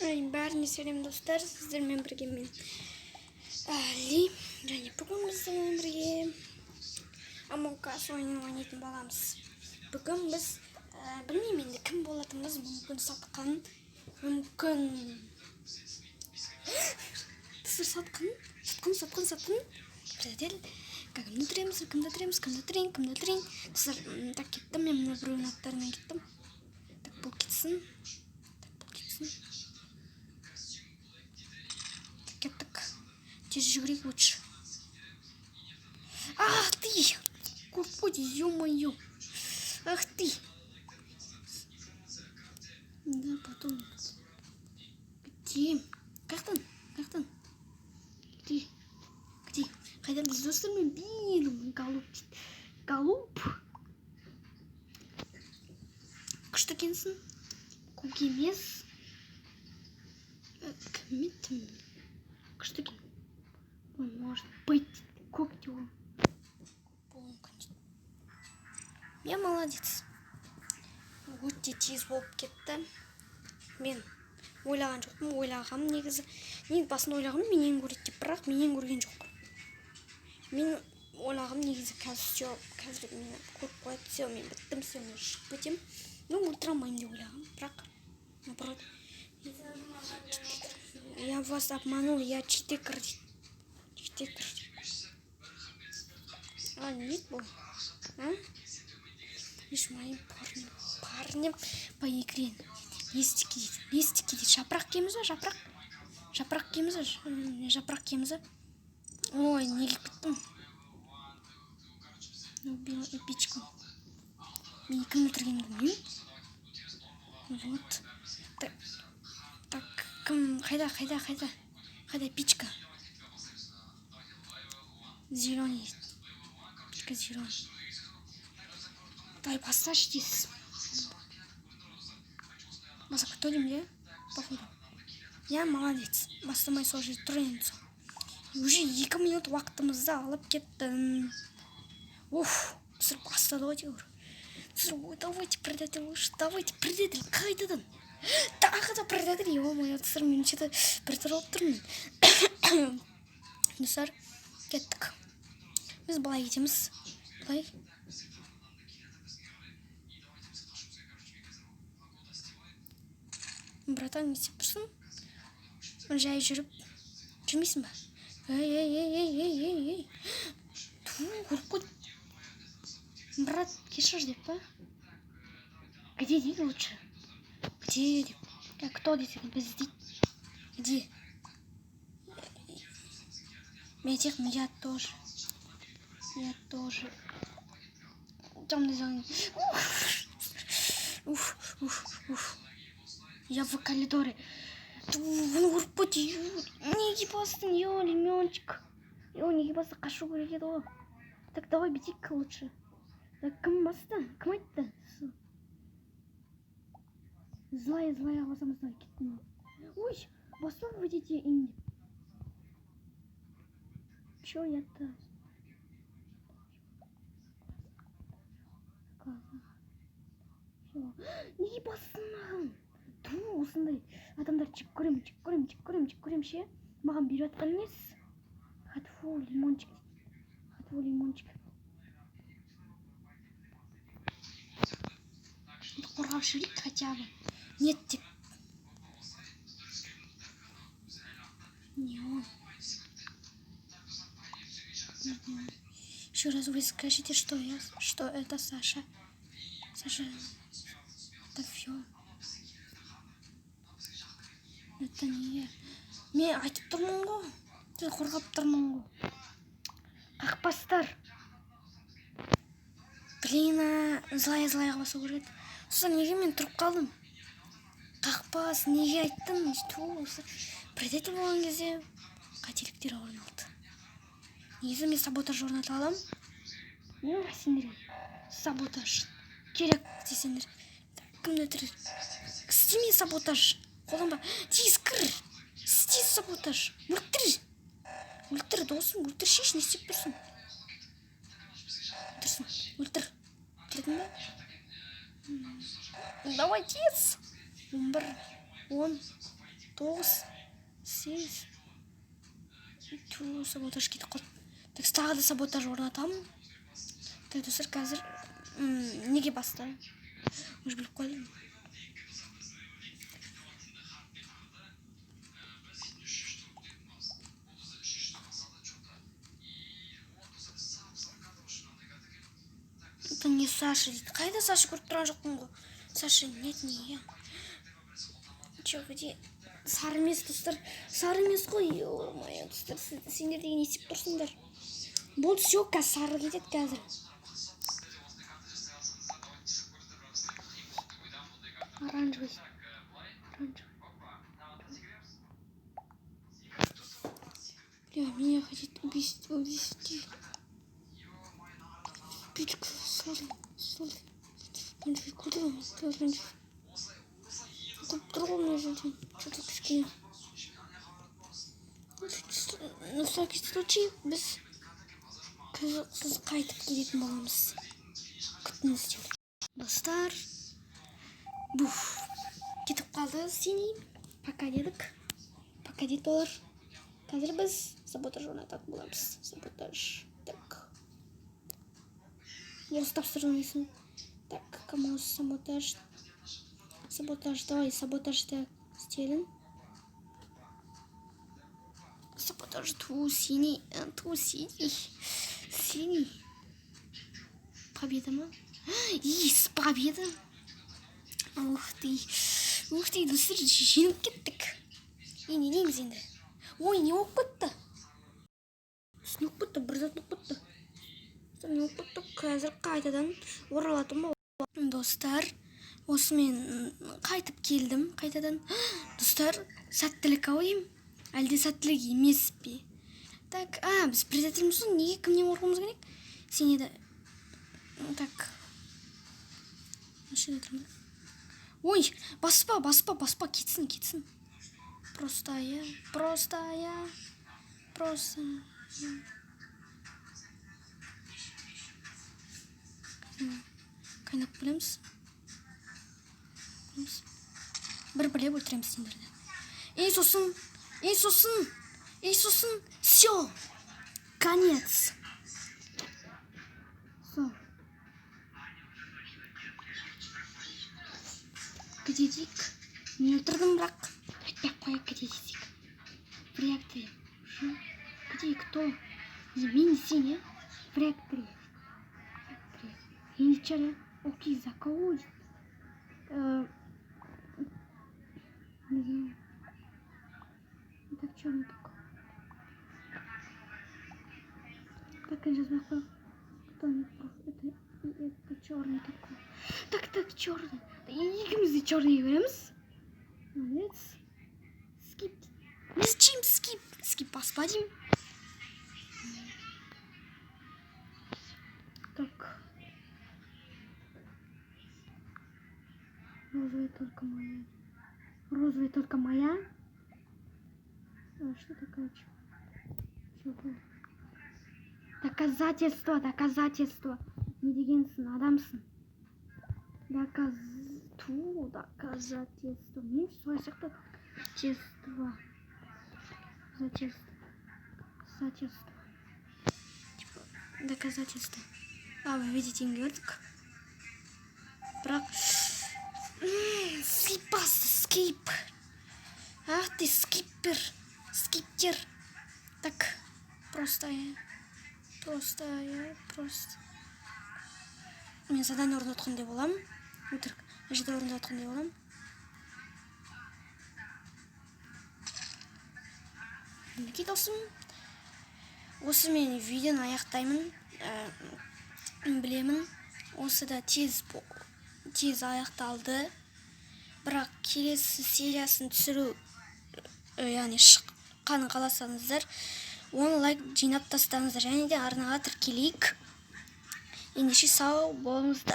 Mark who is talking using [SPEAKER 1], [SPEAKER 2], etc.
[SPEAKER 1] Бәріне сәлем достар, сіздермен бірге мен Али, және бүгін біздермен бірге Among Us ойынын ойнайтын боламыз. Бүгін біз білмеймін енді кім болатынымыз, мүмкін сатқын, мүмкін сатқын. Предел, кімді түрейін. Достар, так кеттім, мен мына біреудің аттарынан кеттім. Так, бұл кетсін. Кеттік. Тез жүгірейік лучше. Ах ты! Господи, ё-моё! Ах ты! Да, потом. Где? Как там? Где? Қайдан біз достармен бейілім голуб. Күшті екенсің? Көк емес. Кім? Күшті екен. Может быть, көк те ол. Я молодец. Өте тез болып кетті. Мен ойлаған жоқпын, ойлағам негізі. Басында ойлағам менен көреді деп, бірақ менен көрген жоқ. Мен ойлағам негізі қазір мені көріп қояды, все, мен біттім, все, мен шығып кетем. Өлтіре алмаймын деп ойлағам, бірақ наоборот. Я вас обманул, я читекер. А, нет был? А? Видишь, моим парнем по игре. Листики дейді. Жапырақ киеміз ба? Ой, неге кеттім? Убила эпичку. Мен кім өлтіргенімді білмеймін. Вот. Так, кім? Қайда эпичка? Зеленый. Эпичка зеленый. Давай поставь здесь. Кто-нибудь, да? Походу. Я молодец. Бастамай сол жерде тұр енді. Уже 2 минут уақытымызды алып кеттім. Сыр бастады ғой дейгір. Давайте предатель лучше. Қайтадан. Тағы да предатель. Ё-моё, сыр мен что-то предатель тұрмын. Достар, кеттік. Біз былай кетеміз. Былай. Братан, не істеп тұрсың? Жай жүрмейсің ба? Эй. Көріп қой. Брат, кешір деп па? Где дейді лучше? Где деп? Кто десең біз дейді? Где? Я тоже. Темный зон. Я в коридоре. Неге бастың, лимончик. Неге басты, қашу керек еді ғой. Так, давай бетейік лучше. Кім басты? Кім айтты? Злая басамыз, давай кеттім. Ой, бастан выйдете инде. Чё я-то? Неге бастың маған? Осындай адамдар жек көрем ше. Маған беріп жатқан емес. Хатфу лимончик. Қорғаушы рейд хотя бы. Нет деп. Не он. Еще раз вы скажите, что это Саша. Это все. Это не я. Мен айтып тұрмын ғой. Сіз қорғап тұрмын ғой. Қақпастар. Блин, злая басу көреді. Сосын неге мен тұрып қалдым? Қақпас, неге айттым? Предатель болған кезде қателіктер орын алды. Негізі мен саботаж орната алам. Сендер саботаж керек десеңдер. Кімді түрір? Істеме саботаж. Қолданба. Тез кір. Істе саботаж. Өлтір досым, өлтіршеш, не істеп тұрсың? Өлтір. Білдің ба? Давай тез. 11, 10. 9, 8. Саботаж кетіп қалды. Так, тағы да саботаж орнатамын. Так, достар, қазір неге басты? Уже біліп қойдым. Это не Саша дейді. Қайда Саша, көріп тұрған жоқпын ғой. Саша, нет, не. Че, где? Сары емес, достар. Сары емес қой. Ё-моё, достар, сендер деген естіп тұрсыңдар. Болды, все, қазір сары кетеді қазір. Оранжевый. Бля, меня хотят увести. Пичка, сори. Оранжевый, куда он? Оранжевый. Это трудно жить. Что-то кишки. На всякий случай без қайтып келетін боламыз. Күтіңіздер. Достар, буф, кетіп қалды синий. Пока дедік. Пока дейді олар. Қазір біз саботаж орнататын боламыз. Саботаж. Так. Осы тапсырған есім. Так, кому саботаж? Саботаж, давай саботажды істелін. Саботаж, ту синий. Синий. Победа ма? С победа. Ух ты, достар, жеңіп кеттік. Не дейміз енді? Ой, не болып бітті? Не болып бітті, бір зат болып бітті. Не болып бітті, қазір қайтадан оралатым. Достар, осымен қайтып келдім, қайтадан. Достар, сәттілік ауым, әлде сәттілік емес пе? Так, біз предателіміз ғой, неге кімнен қорқуымыз керек? Сен еді. Так. Машина тұрмын. Ой, баспа, кетсін. Простая. Қайнап білеміз. Бір біле өлтіреміз сендерді. Ей сосын. Все. Конец. Все. Где Дик? Не өлтірдім бірақ. Айтпай қояйық, где Дик? В реакторе. Где кто? Мен сен, е? В реакторе. Ничего. Окей, за кого? Не знаю. Так, черный такой. Так, я сейчас нахуй. Кто не прав? Это черный такой. Так, черный. Екеуміз черный көреміз. Молодец. Скип. Зачем скип? Скип поспадим. Так. Розовая только моя. А что такое? Чего? Доказательство. Не дегенсің, адамсың. Доказательство. Мен солай сияқты. Доказательство. Вы видите, инглёрдик. Бірақ. Скип. Ах ты, скиптер. Так, простая. Мен задание орнатқандай боламын. Өтірік, жерде орнатқандай боламын. Мінекей досым. Осы мен видеоны аяқтаймын. Білемін. Осы да тез аяқталды. Бірақ келесі сериясын түсіру, яғни шыққанын қаласаңыздар, оны лайк жинап тастаңыздар. Және де арнаға тіркелейік. Ендеше сау болыңыздар.